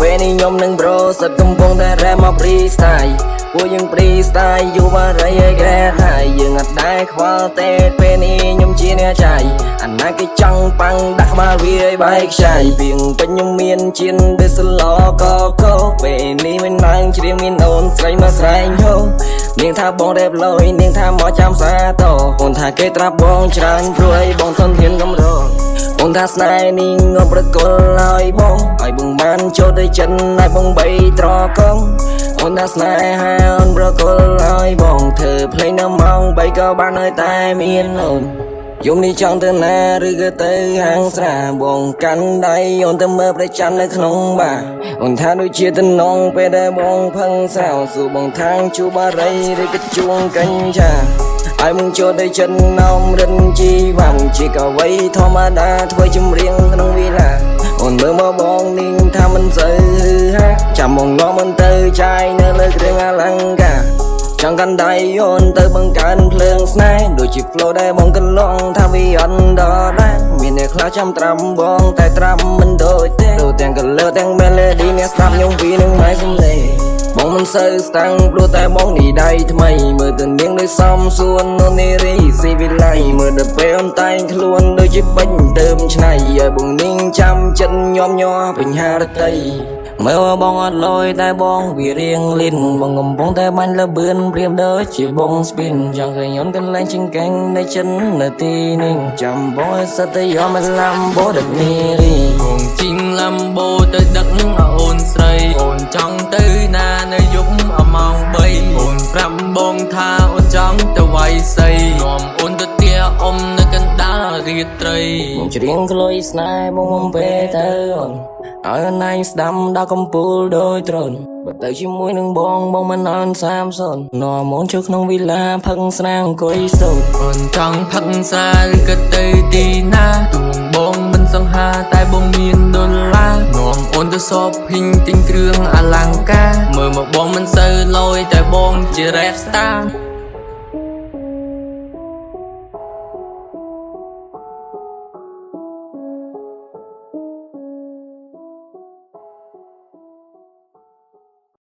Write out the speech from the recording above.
ពេលនេះខ្ញុំនឹងប្រូសិតកំពុងតែរ៉េបមកព្រីស្ទាយពួកយើងព្រីស្ទាយយូរបារីឲ្យក្រែហើយយើងអត់ដែរខ្វល់ទេពេលនេះខ្ញុំជាអ្នកចាយអាណាគេចង់ប៉ាំងដាក់ក្បាលវាឲ្យបែកខ្ចាយពីងពេញខ្ញុំមានជៀនដេសឡកកោពេលនេះមិនឡើងច្រៀងមានអូនស្រីមកស្រែងហូនាងថាបងរ៉េបលយនាងថាមកចាំសាតអូនថាគេត្រាប់បងច្រើនព្រួយបងធនធានកំរអូនថាស្នេហ៍នេះងប់ប្រកលឲ្យបងបានចូលទៅចិនឲ្យបងបីត្រកងអូនថាស្នេហាអូនប្រកលឲ្យបងធ្វើភ្លេងនៅម៉ោង3ក៏បានឲ្យតែមានអូនយំនេះចង់ទៅណាឬក៏ទៅហាងស្រាបងកាន់ដៃអូនទៅមើលប្រចាំនៅក្នុងបារអូនថាដូចជាតំណងពេលដែលបងផឹងស្រាវសួរបងថាងជួបបារីឬក៏ជួងកញ្ចាឲ្យมึงចូលទៅចិនណោមរិនជីវ៉ាំជាកវីធម្មតាធ្វើចម្រៀងក្នុងវិឡាអូនមើលមកបងនាងថាមិនសូវហាចាំមកងំមិនទៅចាយនៅលើគ្រឿងអលង្ការចង់កាន់ដៃអូនទៅបង្កើនភ្លើងស្នេហ៍ដូចជា flow ដែលបងកន្លងថាវាអត់ដល់ដែរមានអ្នកខ្លះចាំត្រាំបងតែត្រាំមិនដូចទេទាំង color ទាំង melody អ្នកស្ដាប់ខ្ញុំពីនឹងម៉ែសំឡេងបងមិនសូវស្តាំងព្រោះតែបងនេះដៃថ្មីមើលទៅនាងដូចសំសួននៅនារីស៊ីវិល័យមើលទៅពេលអូនតែងខ្លួនដូចជាពេញទៅឆ្នៃឲ្យបងនាងចាំចិត្តញោមញ័របញ្ហារតីមើលបងអត់លយតែបងវារៀងលិនបងកំពុងតែបាញ់លបឿនព្រៀបដូចជាបងស្ពីនចង់ឃើញអូនកន្លែងជិងកាំងនៅចិននៅទីនេះចាំបងឲ្យសិតតែយកមកឡាំបូដឹកនារីបងជីងឡាំបូទៅដឹកអូនស្រីអូនចង់ទៅណានៅយប់ម៉ោង3អូនប្រាប់បងថាអូនចង់ទៅវាយសីនាំអូនទៅទាអ៊ំនៅកណ្ដាលរាត្រីបងច្រៀងក្លុយស្នេហ៍បងបំពេទៅអូនឲ្យអូនឯងស្ដាំដល់កំពូលដោយត្រូនបើទៅជាមួយនឹងបងមិនអន់30នាំអូនចូលក្នុងវិឡាផឹកស្រាអង្គុយសូត្រអូនចង់ផឹកស្រាឬក៏ទៅទីណាទួងបងមិនសង្ហាតែបងមានដុល្លារនាំអូនទៅសបភីងទិញគ្រឿងអលង្ការមើលមកបងមិនសូវលយតែបងជា rap star